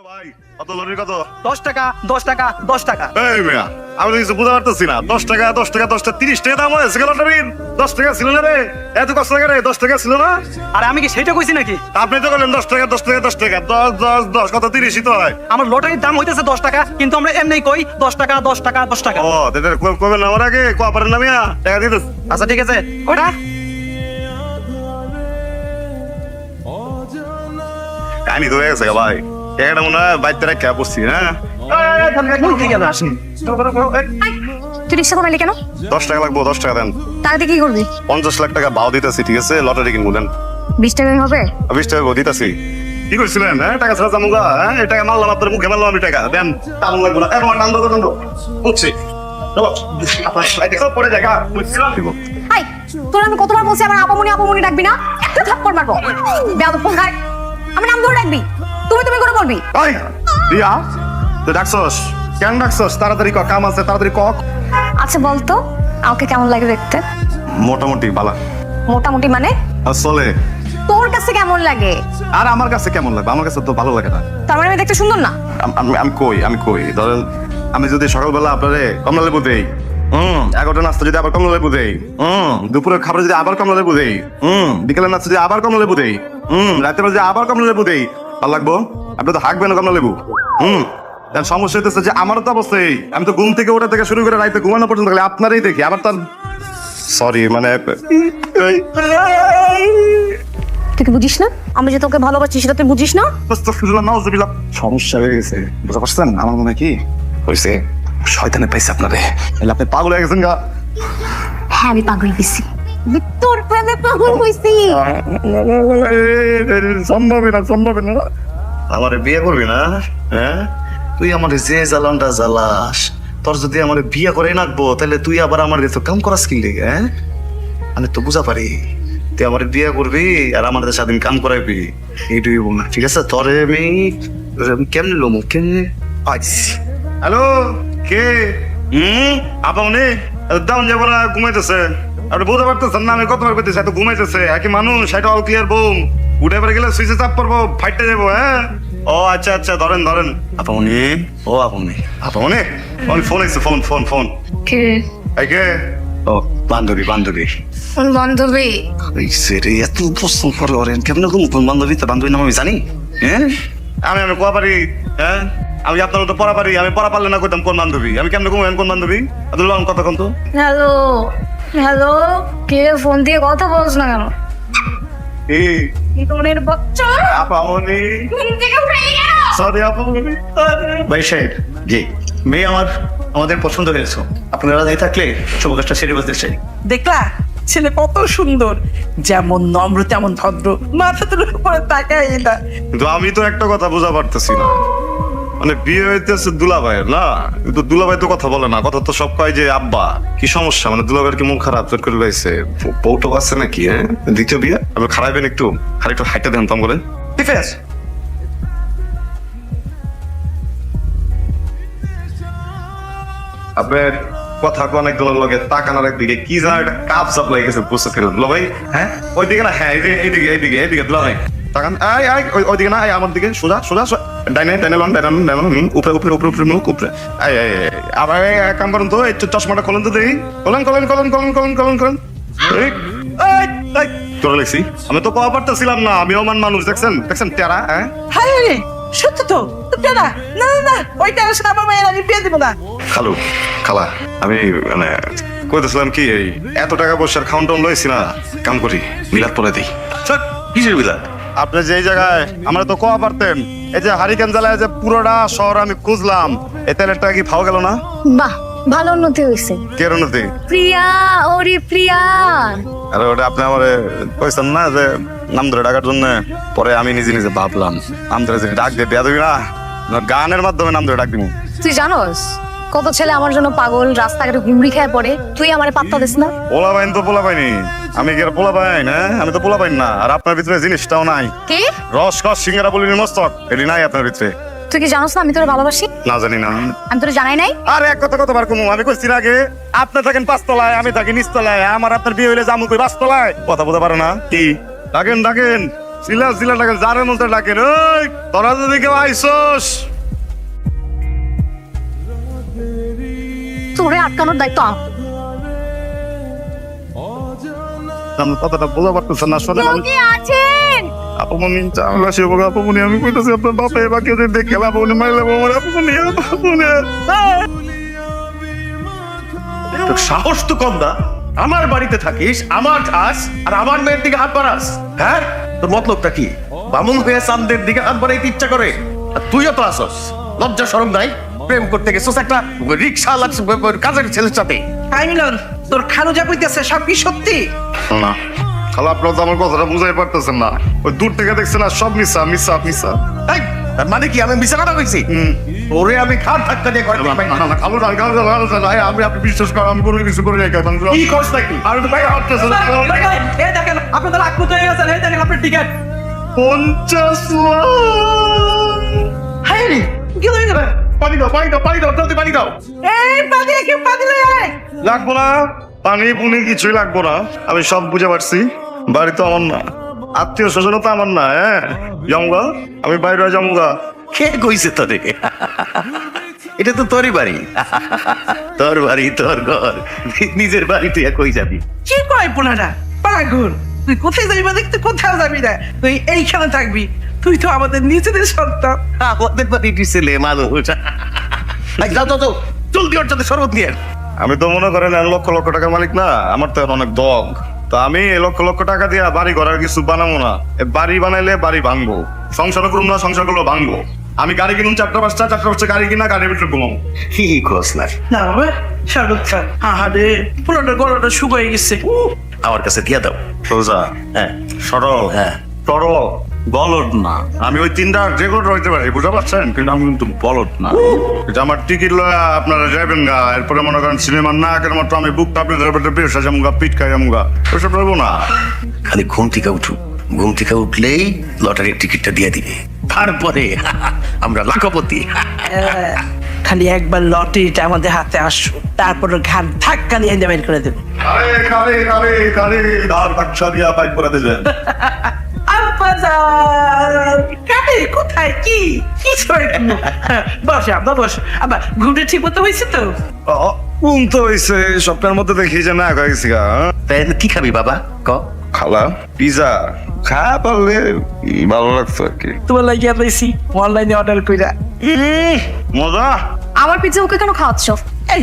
ভাই কত লরি কত 10 টাকা 10 টাকা 10 টাকা। এই মিয়া আমি কিছু বুঝতে পারতেছি না 10 টাকা 10 টাকা 10 টাকা 30 টাকা দাম হয়েছে লটারির 10 টাকা ছিল না রে এত কষ্ট করে 10 টাকা ছিল না আরে আমি কি সেটা কইছি নাকি? আপনি তো বললেন 10 টাকা 10 টাকা 10 টাকা 10 10 10 কত 30ই তো হয় আমার লটারির দাম হইতেছে 10 টাকা, কিন্তু আমরা এমনি কই 10 টাকা 10 টাকা 10 টাকা। ও তেদের কবে না আমার আগে কোয়া পারেন না মিয়া টাকা দিতেছ আচ্ছা ঠিক আছে, ওটা কানি তো হয়ে গেছে ভাই এটা মনে হয় বাইতে রেখে বসছি হ্যাঁ ঠিক আছে আসেন। তুই রিক্সা করালি কেন? 10 টাকা লাগবো 10 টাকা দেন তার দিয়ে কি করবি? 50 লাখ টাকা ভাও দিতেছি ঠিক আছে লটারি কিনবো দেন 20 টাকায় হবে? 20 টাকা দিতেছি কি করছিলেন হ্যাঁ টাকা ছাড়া জামুগা হ্যাঁ এই টাকা মারলাম আপনার মুখে মারলাম আমি টাকা দেন তামুক লাগবো না এখন নাম দো বুঝছি চলো আপনার পরে দেখা বুঝছিলাম দিব হাই, তোর আমি কতবার বলছি আমার আপামনি আপামনি ডাকবি না, একটা থাপ্পড় মারবো। বেয়াদব ফোন খায়, আমি নাম ধরে ডাকবি, তুমি তুমি করে বলবি। ওই রিয়া তুই ডাকছস কেন ডাকছস তাড়াতাড়ি ক কাম আছে তাড়াতাড়ি ক আচ্ছা বলতো আমাকে কেমন লাগে দেখতে? মোটামুটি বালা মোটামুটি মানে? চলে তোর কাছে কেমন লাগে? আর আমার কাছে কেমন লাগবে আমার কাছে তো ভালো লাগে না তার মানে আমি দেখতে সুন্দর না? আমি কই ধরেন আমি যদি সকালবেলা আপনারে কমলা লেবু দেই 11টা নাস্তা যদি আবার কমলা লেবু দেই দুপুরের খাবার যদি আবার কমলা লেবু দেই বিকেলের নাস্তা যদি আবার কমলা লেবু দেই রাতের বেলা যদি আবার কমলা লেবু দেই ভালো লাগবো আপনি তো হাঁকবেন কমলা লেবু সমস্যা হইতেছে যে আমারও তো অবস্থায় আমি তো ঘুম থেকে ওটা থেকে শুরু করে রাইতে ঘুমানো পর্যন্ত খালি আপনারই দেখি আবার তার সরি মানে তুই কি বুঝিস না আমি যে তোকে ভালোবাসি সেটা তুই বুঝিস না? সমস্যা হয়ে গেছে বুঝতে পারছেন আমার মনে হয় কি হয়েছে শয়তানে পাইছে আপনারে তাহলে আপনি পাগল হয়ে গেছেন গা হ্যাঁ আমি পাগল হইছি, তোর প্রেমে পাগল হইছি। সম্ভব না আমার বিয়ে করবি না হ্যাঁ তুই আমার যে জ্বালানটা জ্বালাস তোর যদি আমার বিয়ে করে নাকবো তাহলে তুই আবার আমার তো কাম করাস কি লেগে হ্যাঁ আমি তো বুঝা পারি তুই আমার বিয়ে করবি আর আমার সারাদিন কাম করাইবি এইটুই বল না ঠিক আছে তোরে আমি কেমনে লোমো কেমনে পাইছি হ্যালো কে আপা উনি দাম যাবো না ঘুমাইতেছে আপনি বুঝতে পারতেছেন না আমি কতবার পেতেছি এত ঘুমাইতেছে একই মানুষ সেটা অল ক্লিয়ার বুম উঠে পরে গেলে সুইচে চাপ পড়বো ফাইটে যাবো হ্যাঁ ও আচ্ছা আচ্ছা ধরেন ধরেন আপা উনি ও আপা উনি ফোন এসছে ফোন ফোন ফোন কে? এই কে ও বান্ধবী বান্ধবী বান্ধবী? সেরে এত প্রশ্ন করে ওরেন কেমন কোন বান্ধবী তো বান্ধবীর নাম আমি জানি হ্যাঁ আমি কোয়া পারি হ্যাঁ আমি আপনার মতো পড়া পারি আমি পড়া পারলে না করতাম কোন বান্ধবী আমি কেমন ঘুমেন কোন বান্ধবী আব্দুল বাবু কথা কোন তো হ্যালো হ্যালো, কে ফোন দিয়ে কথা বলছ না কেন? এই তোনের বাচ্চা আপা উনি ঘুম থেকে উঠে গেল। সরি আপা উনি ভাই সাহেব জি মেয়ে আমাদের পছন্দ হয়েছে আপনারা যাই থাকলে শুভ কাজটা সেরে বলতে চাই দেখলা ছেলে কত সুন্দর, যেমন নম্র তেমন ভদ্র, মাথা তুলে উপরে তাকায় না। কিন্তু আমি তো একটা কথা বুঝা পারতেছি না মানে বিয়ে হইতেছে দুলাভাইয়ের না কিন্তু দুলাভাই তো কথা বলে না কথা তো সব কয় যে আব্বা কি সমস্যা মানে দুলাভাইয়ের কি মন খারাপ বের করে লাইছে বউটো আছে নাকি হ্যাঁ দ্বিতীয় বিয়ে আপনি খারাপবেন একটু খালি একটু হাইটা দেন তাম করে ঠিক আছে আপনার কথা অনেক দলের লগে তাকানোর একদিকে কি জানো একটা কাপ সাপ লেগে গেছে বুঝতে ফেরত দুলাভাই হ্যাঁ ওইদিকে না হ্যাঁ এইদিকে দুলাভাই তাকান আই আই ওইদিকে না আই আমার দিকে সোজা সোজা ডাইনে ডাইনে লন ডাইনে ডাইনে উপরে উপরে উপরে উপরে মুখ উপরে আই আই আবার এক কাম করুন তো এই চশমাটা খোলেন তো দেখি খোলেন তোরা লেখছি আমি তো কোয়া পারতেছিলাম না আমি অমান মানুষ দেখছেন টেরা হ্যাঁ হায় রে সত্যি তো না না না না ওইটা আসলে আমার মায়ের আমি বিয়ে দিব না। খালু খালা আমি মানে কইতেছিলাম কি এই এত টাকা পয়সার খাউন টাউন লইছি না কাম করি মিলাদ পরে দিই কিসের বিলাত আপনি যে জায়গায় আমরা তো কোয়া পারতেন এই যে হারিকেন জ্বালায় যে পুরোটা শহর আমি খুঁজলাম এই তেলের টাকা কি ফাও গেল না বাহ, ভালো উন্নতি হইছে। কেরণতি প্রিয়া, ওরে প্রিয়া। আরে ওটা আপনি আমার কইছেন না যে নাম ধরে ডাকার জন্য পরে আমি নিজে নিজে ভাবলাম নাম ধরে যদি ডাক দিয়ে দেয়া দেবি না গানের মাধ্যমে নাম ধরে ডাক দিব তুই জানোস কত ছেলে আমার জন্য পাগল, রাস্তাঘাটে ঘুমড়ি খেয়ে পড়ে, তুই আমারে পাত্তা দিস না। পোলা বাইন তো পোলা পাইনি আমি কি আর পোলা বাইন হ্যাঁ আমি তো পোলা পাইন না আর আপনার ভিতরে জিনিসটাও নাই কি? রস কস সিঙ্গারা বলিনি মস্তক এটি নাই আপনার ভিতরে তুই কি জানোস না আমি তোরে ভালোবাসি? না জানি না আমি তোরে জানাই নাই? আর এক কথা কতবার কমু আমি কইছি না আগে আপনি থাকেন পাঁচতলায় আমি থাকি নিচতলায় আমার আপনার বিয়ে হইলে জামু কই পাঁচতলায় কথা বলতে পারে না কি ডাকেন চিলা ডাকে জারের মধ্যে ডাকেন ওই তোরা যদি কেউ আইসোস তোরে আটকানোর দায়িত্ব আমার। আমি কথাটা বোঝা পারতেছেন না শোনেন কেউ কি আছেন? আপমনি চাওলা সে বগা আপমনি আমি কইতাছি আপনার বাপে বা কেউ যদি দেখে আপমনি মাইলে আমার আপমনি তোর সাহস তো কম না, আমার বাড়িতে থাকিস, আমার খাস, আর আমার মেয়ের দিকে হাত বাড়াস। হ্যাঁ, তোর মতলবটা কি? বামুন হয়ে চাঁদের দিকে হাত বাড়াইতে ইচ্ছা করে, আর তুইও তো আসস। লজ্জা শরম নাই? প্রেম করতে গেছিস একটা রিক্সা লাগছে কাজের ছেলের সাথে। হাই মিলন, তোর খালু যা কইতেছে সব কি সত্যি? না খালা আপনার তো আমার কথাটা বুঝাই পারতেছেন না, ওই দূর থেকে দেখছেন না সব মিশা মিশা মিশা। তাই তার মানে কি আমি মিশা কথা কইছি? ওরে আমি খাট ধাক্কা দিয়ে করে আমি আপনি বিশ্বাস করেন আমি কোনো কিছু করে রেখে কি করছ নাকি? আর তো ভাই হাঁটতেছেন এই দেখেন আপনাদের আকুত হয়ে গেছেন, এই দেখেন আপনার টিকিট। 50 লাখ হাই রে, কি হয়ে যাবে? পানি দাও, পানি দাও, পানি দাও, জলদি পানি দাও। এই পানি কি পানি লই আয়। লাগবো না, পানি পুনি কিছুই লাগবো না, আমি সব বুঝে পারছি। বাড়ি তো আমার না, আত্মীয় স্বজন তো আমার না। হ্যাঁ জমগা, আমি বাইরে জমগা। কে কইছে তোরে? এটা তো তোরই বাড়ি, তোর বাড়ি, তোর ঘর, নিজের বাড়ি তুই কই যাবি? কি কয় পোলাটা? পাগল, তুই কোথায় যাবি মানে তুই কোথাও যাবি না, তুই এইখানে থাকবি। তুই তো আমাদের নিজেদের সন্তান। আমাদের বাড়ির ছেলে মানুষ। এই যাও যাও যাও, জলদি ওর সাথে শরবত নিয়ে আয়। আমি তো মনে করেন লক্ষ লক্ষ টাকার মালিক না, আমার তো এখন অনেক দগ। তো আমি এই লক্ষ লক্ষ টাকা দিয়ে বাড়ি ঘর আর কিছু বানাবো না। বাড়ি বানাইলে বাড়ি ভাঙবো, সংসার করুন না, সংসার করলে ভাঙবো। আমি গাড়ি কিনুন 4টা 5টা গাড়ি কিনা গাড়ির ভিতরে ঘুমাবো। কি কস না? না বাবা, শাহরুখ খান। আরে পুরোটা গলাটা শুকিয়ে গেছে। আমার কাছে দিয়া দাও। সোজা, হ্যাঁ সরল, হ্যাঁ, সরল, বলদ না। আমি ওই 3টা রেকর্ড হইতে পারি, বুঝতে পারছেন, কিন্তু আমি কিন্তু বলদ না। এটা আমার টিকিট লয়া আপনারা যাবেন গা, এরপরে মনে করেন সিনেমার না কেন মাত্র আমি বুক টাপলে ধরে বেশ যামুগা, পিট খাই যামুগা, ওইসব করবো না। খালি ঘুম থেকে উঠু, ঘুম থেকে উঠলেই লটারির টিকিটটা দিয়ে দিবে, তারপরে আমরা লাখপতি। খালি একবার লটারিটা আমাদের হাতে আসো, তারপর ঘাট ধাক্কা দিয়ে বের করে দেবো। আরে খারে খারে খারে দাঁড় বাচ্চা দিয়া পাইপ করে দিলেন। কাটে কোথায় কি কি বস আব্বা বস। আব্বা ঘুমটা ঠিক মতো হয়েছে তো? কোন তো হয়েছে স্বপ্নের মধ্যে দেখি যে না গেছি গা। তাই কি খাবি বাবা? ক। খালা পিজা খা পারলে ভালো লাগতো আর কি। তোমার লাগিয়ে পেয়েছি অনলাইনে অর্ডার কইরা। মজা। আমার পিজ্জা ওকে কেন খাওয়াচ্ছ? এই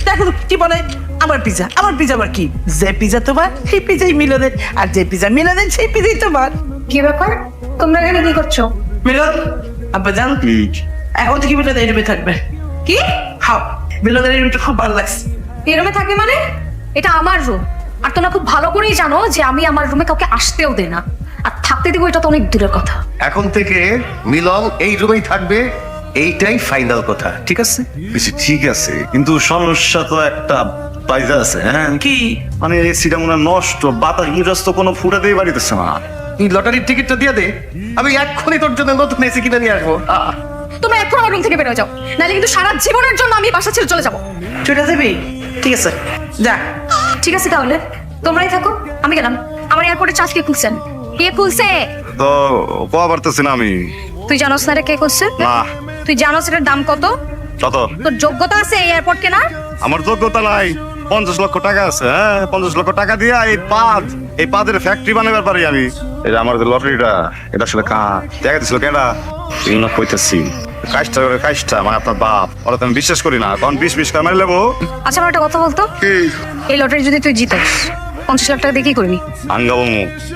দেখো তো কি বলে, আমার পিজা, আমার পিজা আবার কি? যে পিজা তোমার সেই পিজাই মিলনের, আর যে পিজা মিলনের সেই পিজাই তোমার। কি ব্যাপার, তোমরা এখানে কি করছো? মিলন আব্বা জান এখন থেকে মিলন এই রুমে থাকবে। কি খাও, মিলনের এই রুমটা খুব ভালো লাগছে। এই রুমে থাকবে মানে? এটা আমার রুম, আর তোমরা খুব ভালো করেই জানো যে আমি আমার রুমে কাউকে আসতেও দেই না, আর থাকতে দেবো এটা তো অনেক দূরের কথা। এখন থেকে মিলন এই রুমেই থাকবে, এইটাই ফাইনাল কথা, ঠিক আছে? ঠিক আছে, কিন্তু সমস্যা তো একটা পাইজা আছে। হ্যাঁ কি? মানে এসিটা মনে হয় নষ্ট, বাতাস মুজাস তো কোনো ফুটাতেই পারিতেছে না। তুই লটারির টিকিটটা দিয়ে দে, আমি এক্ষুনি তোর জন্য নতুন এসি কিনে নিয়ে আসবো। তোমরা এখন আমার রুম থেকে বেরো যাও, নাহলে কিন্তু সারা জীবনের জন্য আমি এই বাসা ছেড়ে চলে যাবো। চলে যাবি? ঠিক আছে যা। ঠিক আছে তাহলে তোমরাই থাকো, আমি গেলাম। আমার এয়ারপোর্টে চার্জ কে খুলছেন? কে খুলছে? তো কোয়া পারতেছি না আমি। তুই জানোস না রে কে খুলছে? না। তুই জানোস এটার দাম কত? কত? তোর যোগ্যতা আছে এই এয়ারপোর্ট কেনার? আমার যোগ্যতা নাই। 50 লক্ষ টাকা আছে। হ্যাঁ 50 লক্ষ টাকা দিয়ে এই পাদের ফ্যাক্টরি বানাবার পারি আমি। এই যে আমার যে লটারিটা, এটা আসলে দেখা দিছিল কেডা? এই না কইতাছি কাজটা মানে আপনার বাপ, ওরা তো আমি বিশ্বাস করি না। কারণ 20 করে মারি লেবো। আচ্ছা আমার একটা কথা বলতো, কি? এই লটারি যদি তুই জিতিস 50 লাখ টাকা দিয়ে কি করবি? আঙ্গাবো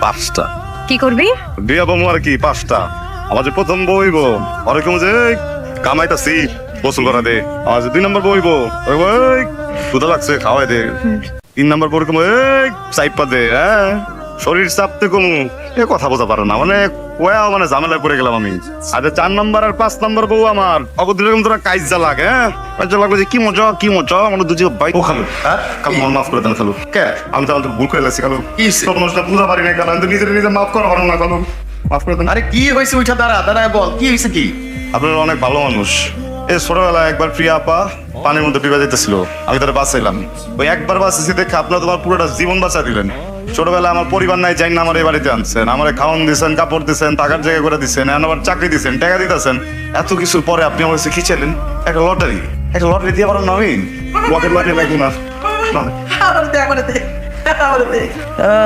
5টা কি করবি? বিয়া বমু আর কি 5টা। আমার যে প্রথম বইব ওরা কেমন যে কামাইতাছি গোসল করা দে। আমার যে 2 নম্বর বইব ওই ক্ষুধা লাগছে খাওয়াই দে। 3 নম্বর বই কেমন চাইপা দে। হ্যাঁ শরীর চাপতে কমু এ কথা বোঝা পারে না, মানে মানে ঝামেলায় পড়ে গেলাম আমি। আর 4 নম্বর আর 5 নম্বর বউ আমার অগদিরকম তোরা কাইজা লাগে। হ্যাঁ কাইজা লাগলো যে কি মজা আমার দুজি ভাই। ও খালু, হ্যাঁ কাল মন মাফ করে দেন খালু। কে? আমি তো ভুল করে লাগছি খালু। কি সমস্যা বুঝা পারি না কারণ আমি তো নিজে মাফ করা পারো না খালু। মাফ করে দেন। আরে কি হয়েছে? উঠা দাঁড়ায় বল, কি হয়েছে? কি? আপনারা অনেক ভালো মানুষ। এই ছোটবেলায় একবার প্রিয়া আপা পানির মধ্যে ডুবে যেতেছিল, আমি তারা বাঁচাইলাম। ওই একবার বাঁচাইছি দেখে আপনারা তোমার পুরোটা জীবন বাঁচা দিলেন। ছোটবেলায় আমার পরিবার নাই যাই না আমার এই বাড়িতে আনছেন, আমার খাওয়ান দিছেন, কাপড় দিছেন, টাকার জায়গা করে দিচ্ছেন, এখন আবার চাকরি দিচ্ছেন, টাকা দিতেছেন। এত কিছুর পরে আপনি আমার কাছে কি চাইলেন? একটা লটারি দিয়ে পারেন নবীন? লটারি লাগবে না।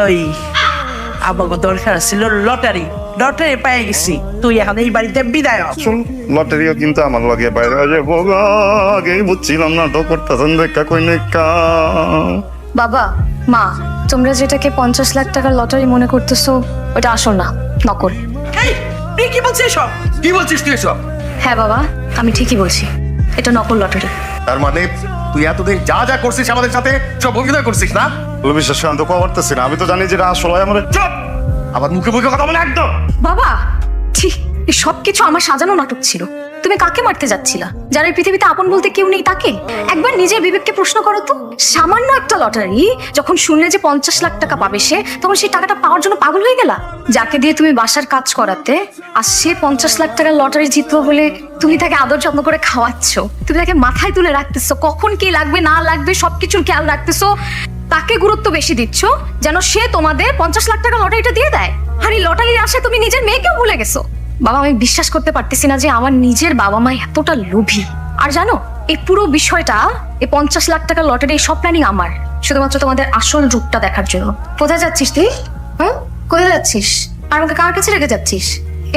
ওই আমাকে দরকার ছিল লটারি, লটারি পেয়ে গেছি। তুই এখন এই বাড়িতে বিদায় হ। লটারিও কিন্তু আমার লগে বাইরে আছে বাবা, আগেই বুঝছিলাম না তো করতেছেন দেখা কই নেকা। বাবা মা, তোমরা যেটাকে 50 লাখ টাকার লটারি মনে করতেছো ওটা আসল না, নকল। এই তুই কি বলছিস সব? কি বলছিস তুই এসব? হ্যাঁ বাবা, আমি ঠিকই বলছি, এটা নকল লটারি। তার মানে তুই এতদিন যা যা করছিস আমাদের সাথে সব অভিনয় করছিস না? বলে বিশ্বাস করেন তো করতেছি না, আমি তো জানি যেটা আসল হয় আমার। চুপ! আবার মুখে মুখে কথা বলে একদম। বাবা ঠিক, এই সবকিছু আমার সাজানো নাটক ছিল। তুমি কাকে মারতে যাচ্ছিলা? যারা এই পৃথিবীতে আপন বলতে কেউ নেই তাকে? একবার নিজের বিবেককে প্রশ্ন করো তো। সামান্য একটা লটারি যখন শুনলে যে 50 লাখ টাকা পাবে সে, তখন সেই টাকাটা পাওয়ার জন্য পাগল হয়ে গেলা? যাকে দিয়ে তুমি বাসার কাজ করাতে আর সে 50 লাখ টাকার লটারি জিতবো বলে তুমি তাকে আদর যত্ন করে খাওয়াচ্ছ, তুমি তাকে মাথায় তুলে রাখতেছো, কখন কি লাগবে না লাগবে সবকিছুর খেয়াল রাখতেছো, তাকে গুরুত্ব বেশি দিচ্ছ যেন সে তোমাদের 50 লাখ টাকা লটারিটা দিয়ে দেয়। আর এই লটারির আশায় তুমি নিজের মেয়েকেও ভুলে গেছো। বাবা, আমি বিশ্বাস করতে পারতেছি না যে আমার নিজের বাবা মা এতটা লোভী। আর জানো, এই পুরো বিষয়টা, এই 50 লাখ টাকার লটারি, সব প্ল্যানিং আমার, শুধুমাত্র তোমাদের আসল রূপটা দেখার জন্য। কোথায় যাচ্ছিস তুই? হ্যাঁ, কোথায় যাচ্ছিস? আর আমাকে কার কাছে রেখে যাচ্ছিস?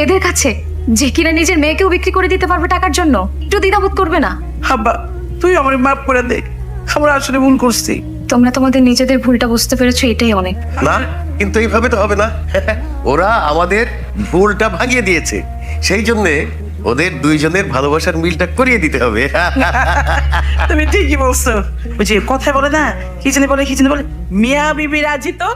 এদের কাছে, যে কিনা নিজের মেয়েকেও বিক্রি করে দিতে পারবে টাকার জন্য? একটু দ্বিধাবোধ করবে না? আব্বা তুই আমার মাফ করে দে, আমরা আসলে ভুল করছি। তোমরা তোমাদের নিজেদের ভুলটা বুঝতে পেরেছো, এটাই অনেক। না, কিন্তু এইভাবে তো হবে না। ওরা আমাদের ভুলটা ভাঙিয়ে দিয়েছে, সেই জন্য ওদের দুইজনের ভালোবাসার মিলটা করিয়ে দিতে হবে। তুমি ঠিকই বলছো। ওই যে কথায় বলে না, কি জানি বলে মিয়া বিবি রাজি তো